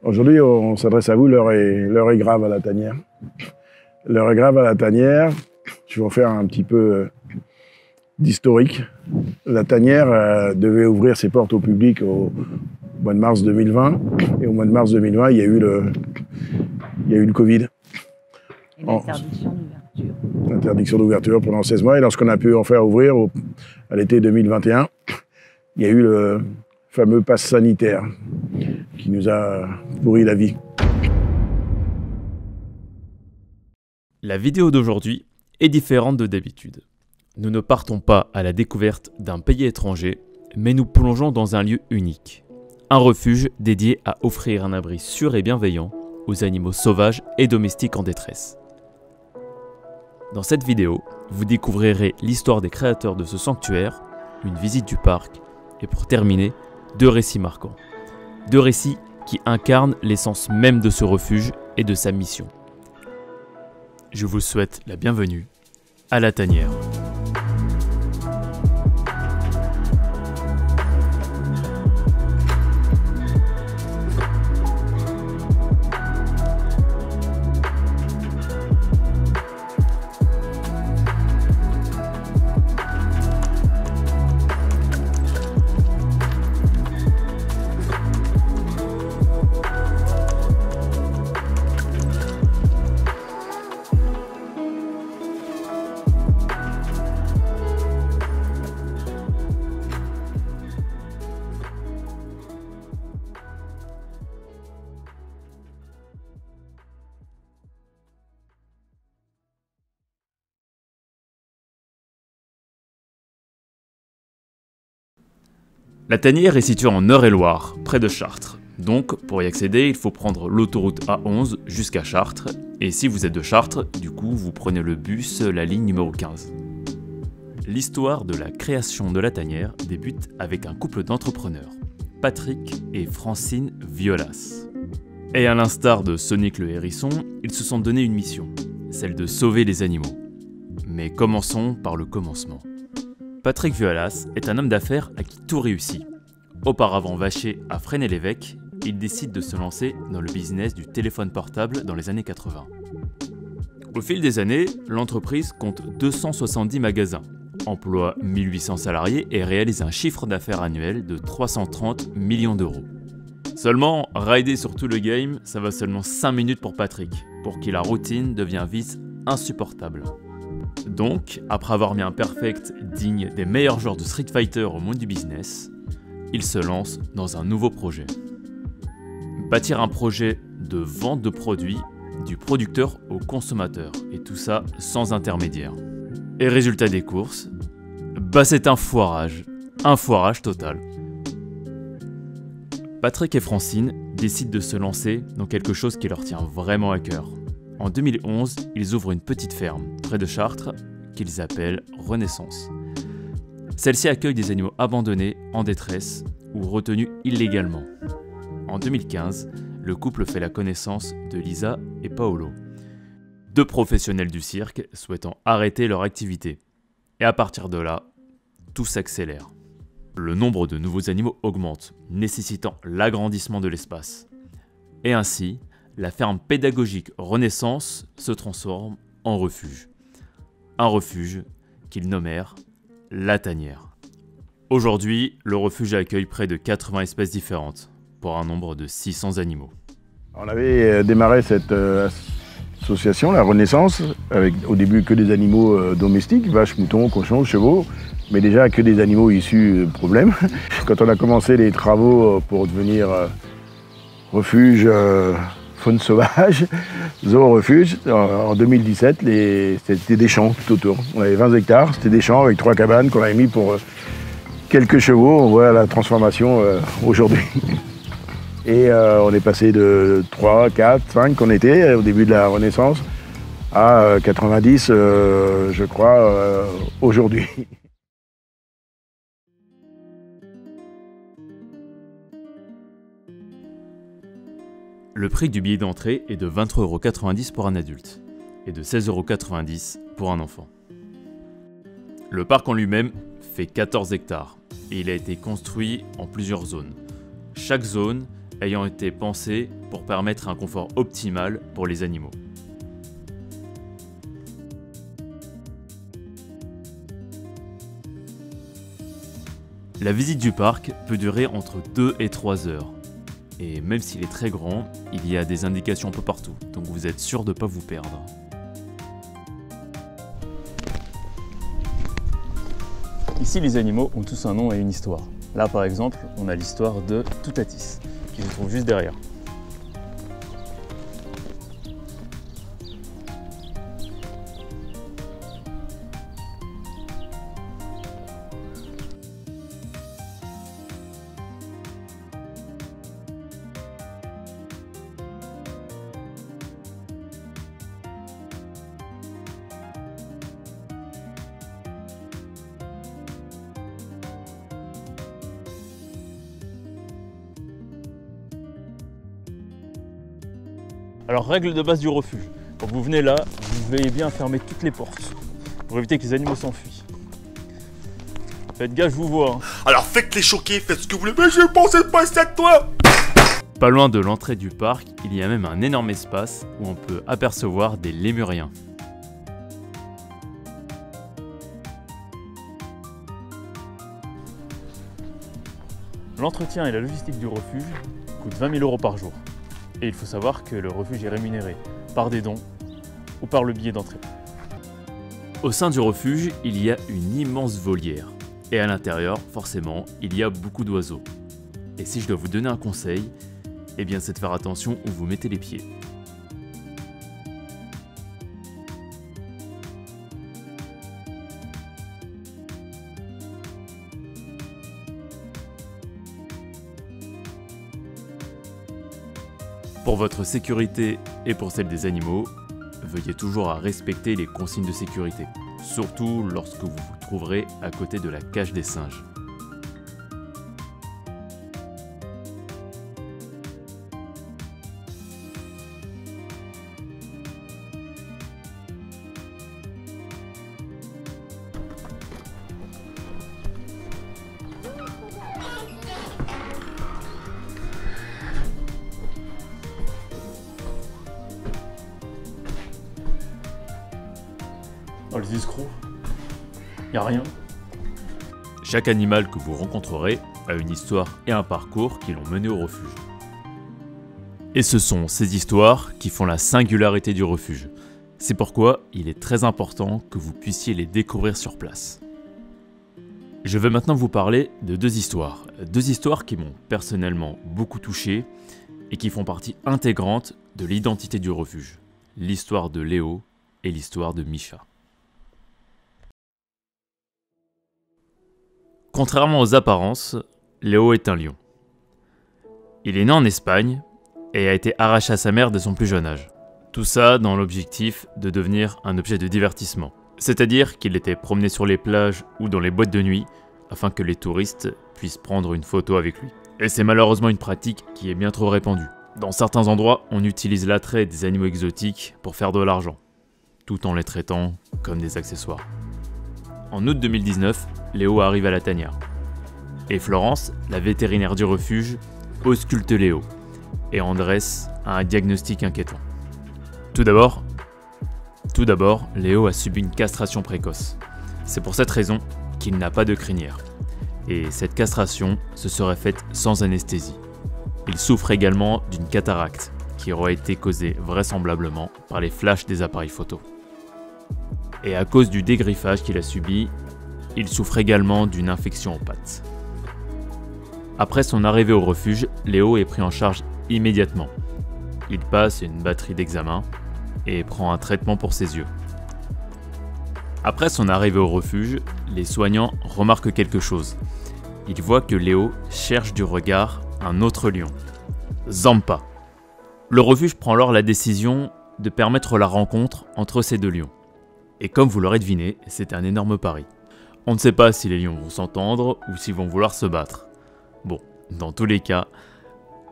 Aujourd'hui, on s'adresse à vous, l'heure est grave à la tanière. L'heure est grave à la tanière. Je vais vous faire un petit peu d'historique. La tanière devait ouvrir ses portes au public au mois de mars 2020. Et au mois de mars 2020, il y a eu le Covid. Et l'interdiction d'ouverture. L'interdiction d'ouverture pendant 16 mois. Et lorsqu'on a pu en faire ouvrir à l'été 2021, il y a eu le fameux pass sanitaire qui nous a pourri la vie. La vidéo d'aujourd'hui est différente de d'habitude. Nous ne partons pas à la découverte d'un pays étranger, mais nous plongeons dans un lieu unique. Un refuge dédié à offrir un abri sûr et bienveillant aux animaux sauvages et domestiques en détresse. Dans cette vidéo, vous découvrirez l'histoire des créateurs de ce sanctuaire, une visite du parc, et pour terminer, 2 récits marquants. 2 récits qui incarnent l'essence même de ce refuge et de sa mission. Je vous souhaite la bienvenue à la tanière. La tanière est située en Eure-et-Loir, près de Chartres. Donc, pour y accéder, il faut prendre l'autoroute A11 jusqu'à Chartres. Et si vous êtes de Chartres, du coup, vous prenez le bus, la ligne numéro 15. L'histoire de la création de la tanière débute avec un couple d'entrepreneurs, Patrick et Francine Violas. Et à l'instar de Sonic le hérisson, ils se sont donné une mission, celle de sauver les animaux. Mais commençons par le commencement. Patrick Violas est un homme d'affaires à qui tout réussit. Auparavant vaché à Fresnay-l'Évêque, il décide de se lancer dans le business du téléphone portable dans les années 80. Au fil des années, l'entreprise compte 270 magasins, emploie 1800 salariés et réalise un chiffre d'affaires annuel de 330 millions d'euros. Seulement, rider sur tout le game, ça va seulement 5 minutes pour Patrick, pour qui la routine devient vite insupportable. Donc, après avoir mis un perfect digne des meilleurs joueurs de Street Fighter au monde du business, il se lance dans un nouveau projet. Bâtir un projet de vente de produits du producteur au consommateur, et tout ça sans intermédiaire. Et résultat des courses, c'est un foirage total. Patrick et Francine décident de se lancer dans quelque chose qui leur tient vraiment à cœur. En 2011, ils ouvrent une petite ferme, près de Chartres, qu'ils appellent Renaissance. Celle-ci accueille des animaux abandonnés, en détresse ou retenus illégalement. En 2015, le couple fait la connaissance de Lisa et Paolo, 2 professionnels du cirque souhaitant arrêter leur activité. Et à partir de là, tout s'accélère. Le nombre de nouveaux animaux augmente, nécessitant l'agrandissement de l'espace. Et ainsi, la ferme pédagogique Renaissance se transforme en refuge. Un refuge qu'ils nommèrent la tanière. Aujourd'hui, le refuge accueille près de 80 espèces différentes, pour un nombre de 600 animaux. On avait démarré cette association, la Renaissance, avec au début que des animaux domestiques, vaches, moutons, cochons, chevaux, mais déjà que des animaux issus de problèmes. Quand on a commencé les travaux pour devenir refuge faune sauvage, zoo-refuge, en 2017, c'était des champs tout autour. On avait 20 hectares, c'était des champs avec 3 cabanes qu'on avait mis pour quelques chevaux. On voit la transformation aujourd'hui. Et on est passé de 3, 4, 5 qu'on était au début de la Renaissance à 90, je crois, aujourd'hui. Le prix du billet d'entrée est de 23,90 € pour un adulte et de 16,90 € pour un enfant. Le parc en lui-même fait 14 hectares et il a été construit en plusieurs zones. Chaque zone ayant été pensés pour permettre un confort optimal pour les animaux. La visite du parc peut durer entre 2 et 3 heures. Et même s'il est très grand, il y a des indications un peu partout, donc vous êtes sûr de ne pas vous perdre. Ici, les animaux ont tous un nom et une histoire. Là, par exemple, on a l'histoire de Toutatis, qui se trouve juste derrière. Alors, règle de base du refuge. Quand vous venez là, vous veillez bien à fermer toutes les portes pour éviter que les animaux s'enfuient. Faites gaffe, je vous vois. Hein. Alors faites-les choquer, faites ce que vous voulez, mais je pensais pas ça de toi. Pas loin de l'entrée du parc, il y a même un énorme espace où on peut apercevoir des lémuriens. L'entretien et la logistique du refuge coûtent 20 000 € par jour. Et il faut savoir que le refuge est rémunéré par des dons ou par le billet d'entrée. Au sein du refuge, il y a une immense volière. Et à l'intérieur, forcément, il y a beaucoup d'oiseaux. Et si je dois vous donner un conseil, eh bien c'est de faire attention où vous mettez les pieds. Pour votre sécurité et pour celle des animaux, veuillez toujours à respecter les consignes de sécurité, surtout lorsque vous vous trouverez à côté de la cage des singes. Oh, les escrocs, y a rien. Chaque animal que vous rencontrerez a une histoire et un parcours qui l'ont mené au refuge. Et ce sont ces histoires qui font la singularité du refuge. C'est pourquoi il est très important que vous puissiez les découvrir sur place. Je vais maintenant vous parler de deux histoires qui m'ont personnellement beaucoup touché et qui font partie intégrante de l'identité du refuge. L'histoire de Léo et l'histoire de Misha. Contrairement aux apparences, Léo est un lion. Il est né en Espagne et a été arraché à sa mère dès son plus jeune âge. Tout ça dans l'objectif de devenir un objet de divertissement. C'est-à-dire qu'il était promené sur les plages ou dans les boîtes de nuit afin que les touristes puissent prendre une photo avec lui. Et c'est malheureusement une pratique qui est bien trop répandue. Dans certains endroits, on utilise l'attrait des animaux exotiques pour faire de l'argent, tout en les traitant comme des accessoires. En août 2019, Léo arrive à la tanière. Et Florence, la vétérinaire du refuge, ausculte Léo et en dresse un diagnostic inquiétant. Tout d'abord, Léo a subi une castration précoce. C'est pour cette raison qu'il n'a pas de crinière. Et cette castration se serait faite sans anesthésie. Il souffre également d'une cataracte qui aurait été causée vraisemblablement par les flashs des appareils photo. Et à cause du dégriffage qu'il a subi, il souffre également d'une infection aux pattes. Après son arrivée au refuge, Léo est pris en charge immédiatement. Il passe une batterie d'examens et prend un traitement pour ses yeux. Après son arrivée au refuge, les soignants remarquent quelque chose. Ils voient que Léo cherche du regard un autre lion, Zampa. Le refuge prend alors la décision de permettre la rencontre entre ces deux lions. Et comme vous l'aurez deviné, c'est un énorme pari. On ne sait pas si les lions vont s'entendre ou s'ils vont vouloir se battre. Bon, dans tous les cas,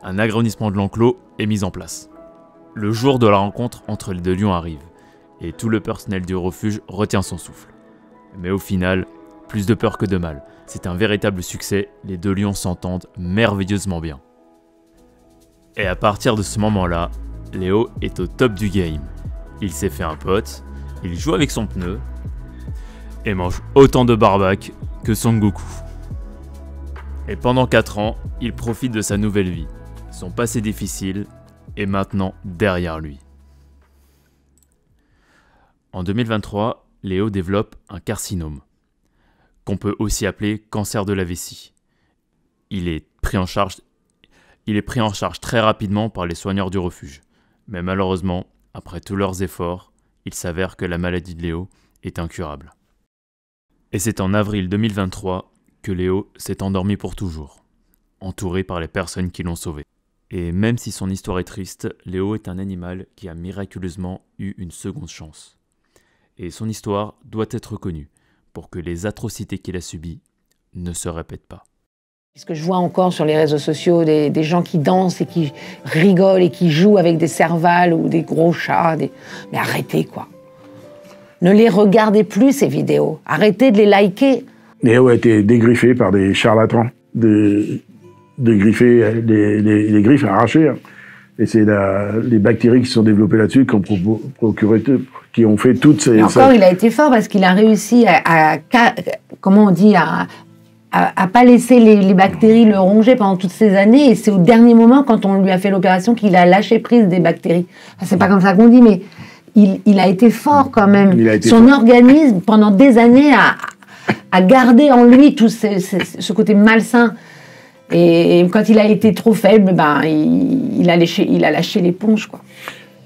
un agrandissement de l'enclos est mis en place. Le jour de la rencontre entre les deux lions arrive, et tout le personnel du refuge retient son souffle. Mais au final, plus de peur que de mal. C'est un véritable succès, les deux lions s'entendent merveilleusement bien. Et à partir de ce moment-là, Léo est au top du game. Il s'est fait un pote, il joue avec son pneu et mange autant de barbac que Son Goku. Et pendant 4 ans, il profite de sa nouvelle vie. Son passé difficile est maintenant derrière lui. En 2023, Léo développe un carcinome, qu'on peut aussi appeler cancer de la vessie. Il est pris en charge très rapidement par les soigneurs du refuge. Mais malheureusement, après tous leurs efforts, il s'avère que la maladie de Léo est incurable. Et c'est en avril 2023 que Léo s'est endormi pour toujours, entouré par les personnes qui l'ont sauvé. Et même si son histoire est triste, Léo est un animal qui a miraculeusement eu une seconde chance. Et son histoire doit être connue pour que les atrocités qu'il a subies ne se répètent pas. Ce que je vois encore sur les réseaux sociaux, des gens qui dansent et qui rigolent et qui jouent avec des cervales ou des gros chats. Mais arrêtez, quoi. Ne les regardez plus, ces vidéos. Arrêtez de les liker. Léo a été dégriffé par des charlatans, des griffes arrachées. Et c'est les bactéries qui se sont développées là-dessus qui ont fait toutes ces... Et encore, il a été fort parce qu'il a réussi comment on dit, à pas laisser les bactéries le ronger pendant toutes ces années. Et c'est au dernier moment, quand on lui a fait l'opération, qu'il a lâché prise des bactéries. Enfin, c'est pas comme ça qu'on dit, mais il a été fort quand même. Son organisme, pendant des années, a gardé en lui tout ce côté malsain. Et quand il a été trop faible, il a lâché l'éponge, quoi.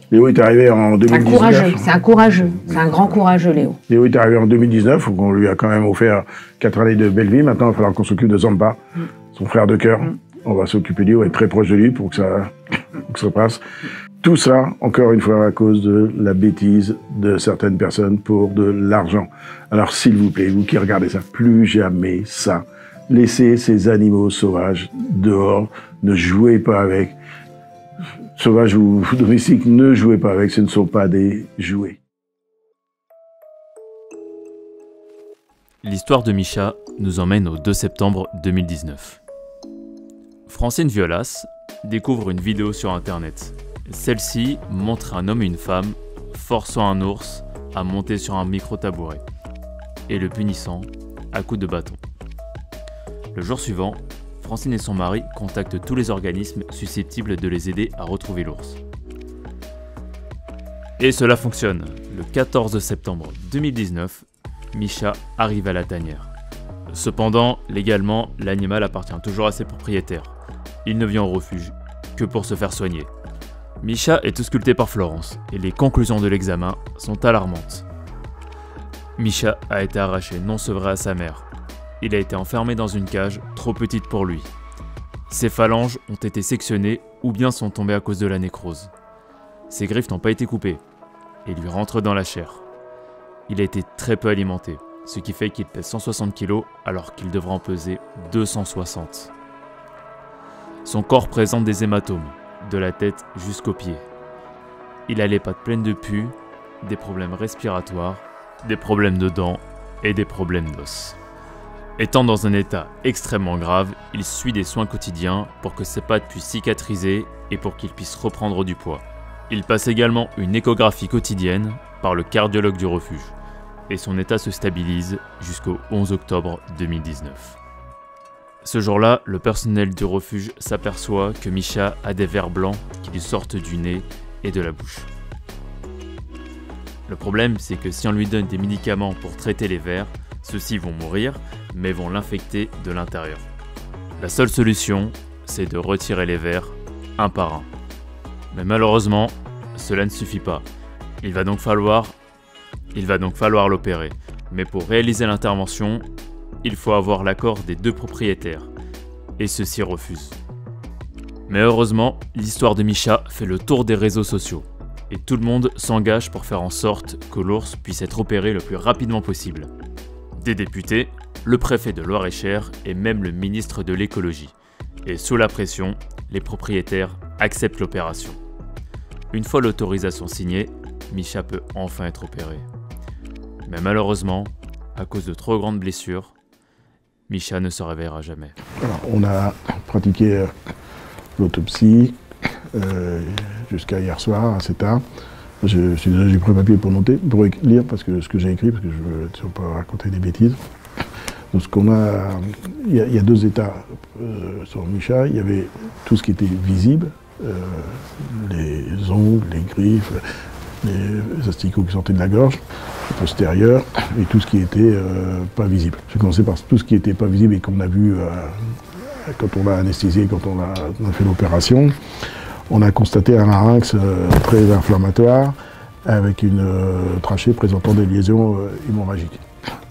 Léo est arrivé en 2019. C'est un courageux, c'est un grand courageux, Léo. Léo est arrivé en 2019, où on lui a quand même offert 4 années de belle vie. Maintenant, il va falloir qu'on s'occupe de Zampa, son frère de cœur. On va s'occuper de lui, on va être très proche de lui pour que ça passe. Tout ça, encore une fois, à cause de la bêtise de certaines personnes pour de l'argent. Alors, s'il vous plaît, vous qui regardez ça, plus jamais ça. Laissez ces animaux sauvages dehors, ne jouez pas avec. Sauvages ou domestiques, ne jouez pas avec, ce ne sont pas des jouets. L'histoire de Misha nous emmène au 2 septembre 2019. Francine Violas découvre une vidéo sur internet. Celle-ci montre un homme et une femme forçant un ours à monter sur un micro-tabouret et le punissant à coups de bâton. Le jour suivant, Francine et son mari contactent tous les organismes susceptibles de les aider à retrouver l'ours. Et cela fonctionne. Le 14 septembre 2019, Misha arrive à la tanière. Cependant, légalement, l'animal appartient toujours à ses propriétaires. Il ne vient au refuge que pour se faire soigner. Misha est ausculté par Florence et les conclusions de l'examen sont alarmantes. Misha a été arraché non sevré à sa mère. Il a été enfermé dans une cage trop petite pour lui. Ses phalanges ont été sectionnées ou bien sont tombées à cause de la nécrose. Ses griffes n'ont pas été coupées et lui rentrent dans la chair. Il a été très peu alimenté, ce qui fait qu'il pèse 160 kg alors qu'il devra en peser 260. Son corps présente des hématomes, de la tête jusqu'aux pieds. Il a les pattes pleines de pus, des problèmes respiratoires, des problèmes de dents et des problèmes d'os. Étant dans un état extrêmement grave, il suit des soins quotidiens pour que ses pattes puissent cicatriser et pour qu'il puisse reprendre du poids. Il passe également une échographie quotidienne par le cardiologue du refuge et son état se stabilise jusqu'au 11 octobre 2019. Ce jour-là, le personnel du refuge s'aperçoit que Misha a des vers blancs qui lui sortent du nez et de la bouche. Le problème, c'est que si on lui donne des médicaments pour traiter les vers, ceux-ci vont mourir, mais vont l'infecter de l'intérieur. La seule solution, c'est de retirer les vers un par un. Mais malheureusement, cela ne suffit pas. Il va donc falloir l'opérer. Mais pour réaliser l'intervention, il faut avoir l'accord des 2 propriétaires. Et ceux-ci refusent. Mais heureusement, l'histoire de Misha fait le tour des réseaux sociaux. Et tout le monde s'engage pour faire en sorte que l'ours puisse être opéré le plus rapidement possible. Des députés, le préfet de Loir-et-Cher et même le ministre de l'écologie. Et sous la pression, les propriétaires acceptent l'opération. Une fois l'autorisation signée, Misha peut enfin être opéré. Mais malheureusement, à cause de trop grandes blessures, Misha ne se réveillera jamais. Alors, on a pratiqué l'autopsie, jusqu'à hier soir, assez tard. J'ai pris le papier pour noter, pour lire parce que ce que j'ai écrit, parce que je ne veux pas raconter des bêtises. Donc, ce qu'on a, il y a deux états sur Misha. Il y avait tout ce qui était visible, les ongles, les griffes, les asticots qui sortaient de la gorge postérieure, et tout ce qui était pas visible. Je vais commencer par tout ce qui n'était pas visible et qu'on a vu quand on l'a anesthésié, quand on a fait l'opération. On a constaté un larynx très inflammatoire avec une trachée présentant des liaisons hémorragiques.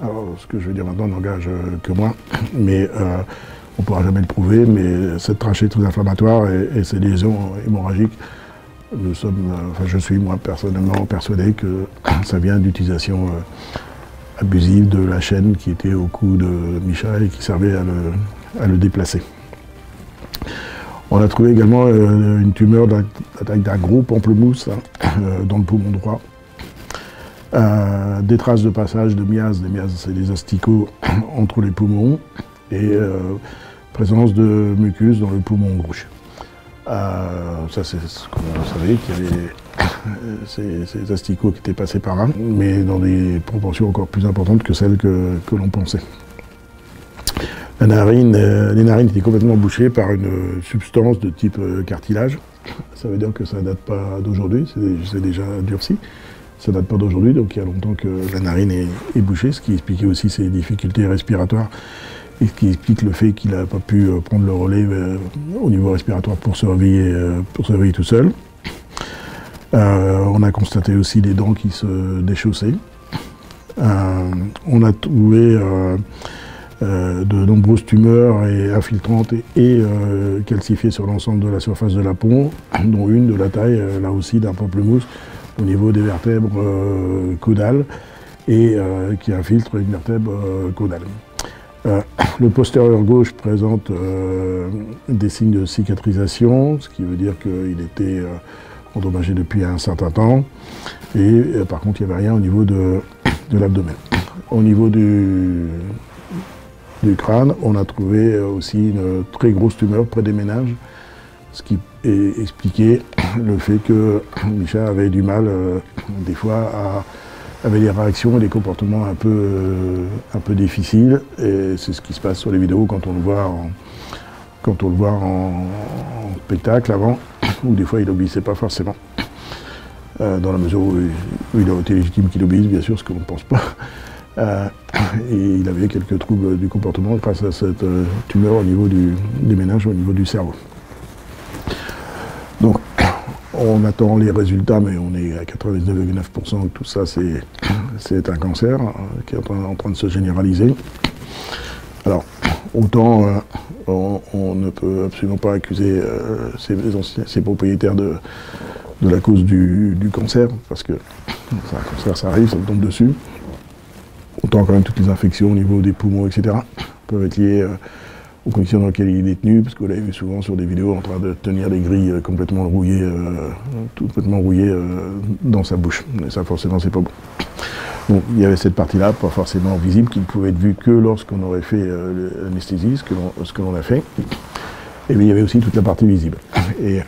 Alors, ce que je vais dire maintenant n'engage que moi, mais on ne pourra jamais le prouver, mais cette trachée très inflammatoire et ces liaisons hémorragiques, je suis moi personnellement persuadé que ça vient d'utilisation abusive de la chaîne qui était au cou de Misha et qui servait à le déplacer. On a trouvé également une tumeur de la taille d'un gros pamplemousse dans le poumon droit. Des traces de passage de miasmes, des miasmes c'est des asticots entre les poumons, et présence de mucus dans le poumon gauche. Ça c'est ce qu'on savait, qu'il y avait ces asticots qui étaient passés par là, mais dans des proportions encore plus importantes que celles que l'on pensait. Les narines étaient complètement bouchées par une substance de type cartilage. Ça veut dire que ça ne date pas d'aujourd'hui, c'est déjà durci. Ça ne date pas d'aujourd'hui, donc il y a longtemps que la narine est bouchée, ce qui expliquait aussi ses difficultés respiratoires et ce qui explique le fait qu'il n'a pas pu prendre le relais au niveau respiratoire pour se réveiller tout seul. On a constaté aussi des dents qui se déchaussaient. On a trouvé de nombreuses tumeurs infiltrantes et calcifiées sur l'ensemble de la surface de la peau, dont une de la taille, là aussi, d'un pamplemousse au niveau des vertèbres caudales et qui infiltre une vertèbre caudale. Le postérieur gauche présente des signes de cicatrisation, ce qui veut dire qu'il était endommagé depuis un certain temps, et par contre il n'y avait rien au niveau de l'abdomen. Au niveau du crâne, on a trouvé aussi une très grosse tumeur près des méninges, ce qui expliquait le fait que Misha avait du mal, des fois, avait des réactions et des comportements un peu difficiles. Et c'est ce qui se passe sur les vidéos quand on le voit en spectacle avant, où des fois il n'obéissait pas forcément. Dans la mesure où il a été légitime qu'il obéisse, bien sûr, ce qu'on ne pense pas. Et il avait quelques troubles du comportement grâce à cette tumeur au niveau des méninges, au niveau du cerveau. Donc, on attend les résultats, mais on est à 99,9% que tout ça, c'est un cancer qui est en train de se généraliser. Alors, autant on ne peut absolument pas accuser ces propriétaires de la cause du cancer, parce que un cancer, ça arrive, ça tombe dessus. Autant quand même toutes les infections au niveau des poumons, etc., peuvent être liées aux conditions dans lesquelles il est détenu, parce que vous l'avez vu souvent sur des vidéos en train de tenir des grilles complètement rouillées dans sa bouche. Et ça, forcément, c'est pas bon. Donc, il y avait cette partie-là, pas forcément visible, qui ne pouvait être vue que lorsqu'on aurait fait l'anesthésie, ce que l'on a fait. Et puis, il y avait aussi toute la partie visible. Et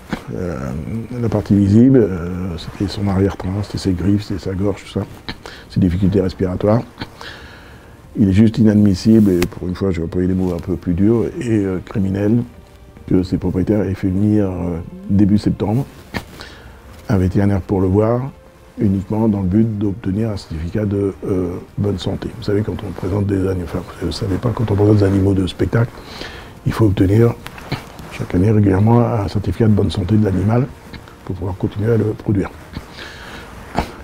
la partie visible, c'était son arrière-train, c'était ses griffes, c'était sa gorge, tout ça, ses difficultés respiratoires. Il est juste inadmissible, et pour une fois, je vais employer des mots un peu plus durs, et criminel, que ses propriétaires aient fait venir début septembre un vétérinaire pour le voir, uniquement dans le but d'obtenir un certificat de bonne santé. Vous savez, quand on présente des animaux, enfin, vous ne savez pas, quand on présente des animaux de spectacle, il faut obtenir chaque année régulièrement un certificat de bonne santé de l'animal pour pouvoir continuer à le produire.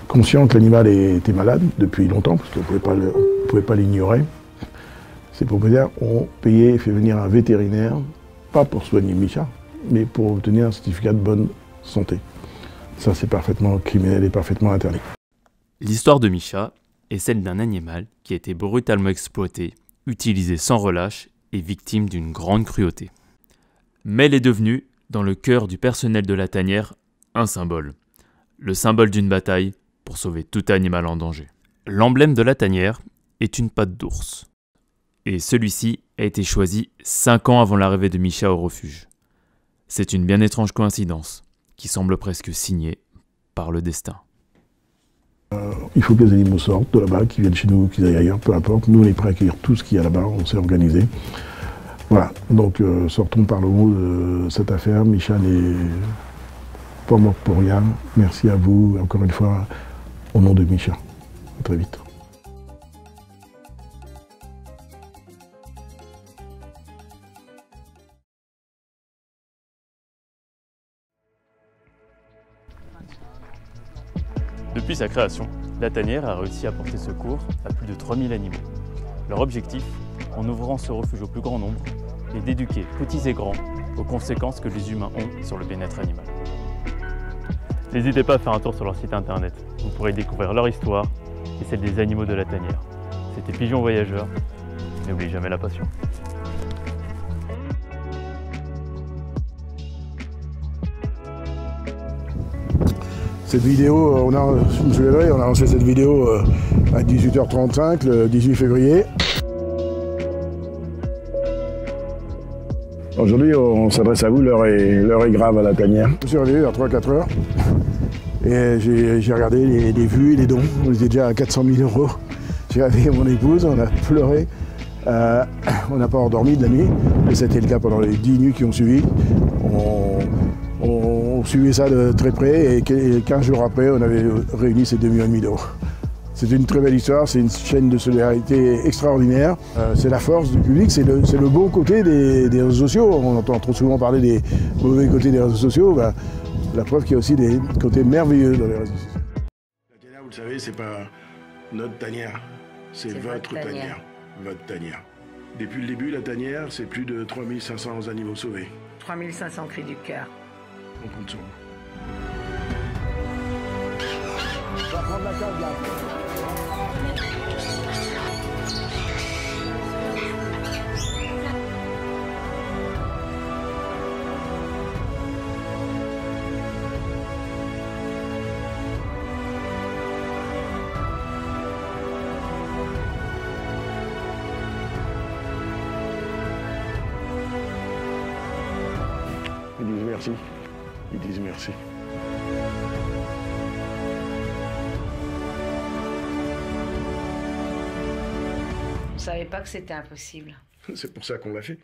Conscient que l'animal était malade depuis longtemps, parce qu'on ne pouvait pas l'ignorer, ces propriétaires ont payé et fait venir un vétérinaire, pas pour soigner Misha, mais pour obtenir un certificat de bonne santé. Ça, c'est parfaitement criminel et parfaitement interdit. L'histoire de Misha est celle d'un animal qui a été brutalement exploité, utilisé sans relâche et victime d'une grande cruauté. Mais elle est devenue, dans le cœur du personnel de la tanière, un symbole. Le symbole d'une bataille pour sauver tout animal en danger. L'emblème de la tanière est une patte d'ours. Et celui-ci a été choisi 5 ans avant l'arrivée de Misha au refuge. C'est une bien étrange coïncidence. qui semble presque signé par le destin. Il faut que les animaux sortent de là-bas, qu'ils viennent chez nous, qu'ils aillent ailleurs, peu importe. Nous, on est prêts à accueillir tout ce qu'il y a là-bas, on s'est organisé. Voilà, donc sortons par le haut de cette affaire. Micha n'est pas mort pour rien. Merci à vous, encore une fois, au nom de Micha. À très vite. Depuis sa création, la tanière a réussi à porter secours à plus de 3000 animaux. Leur objectif, en ouvrant ce refuge au plus grand nombre, est d'éduquer petits et grands aux conséquences que les humains ont sur le bien-être animal. N'hésitez pas à faire un tour sur leur site internet, vous pourrez découvrir leur histoire et celle des animaux de la tanière. C'était Pigeon Voyageur, n'oubliez jamais la passion. Cette vidéo, je me souviendrai, on a lancé cette vidéo à 18h35 le 18 février. Aujourd'hui, on s'adresse à vous, l'heure est grave à la tanière. Je me suis réveillé vers 3-4 heures et j'ai regardé les vues et les dons. On était déjà à 400 000 €. J'ai réveillé mon épouse, on a pleuré. On n'a pas endormi de la nuit, et c'était le cas pendant les 10 nuits qui ont suivi. On suivait ça de très près et 15 jours après, on avait réuni ces 2,5 millions €. C'est une très belle histoire, c'est une chaîne de solidarité extraordinaire. C'est la force du public, c'est le beau côté des réseaux sociaux. On entend trop souvent parler des mauvais côtés des réseaux sociaux. Ben, la preuve qu'il y a aussi des côtés merveilleux dans les réseaux sociaux. La tanière, vous le savez, c'est pas notre tanière, c'est votre tanière. Votre tanière. Depuis le début, la tanière, c'est plus de 3500 animaux sauvés. 3500 cris du cœur. On compte sur vous. On va prendre la case là. Ils disent merci. Ils disent merci. On ne savait pas que c'était impossible. C'est pour ça qu'on l'a fait.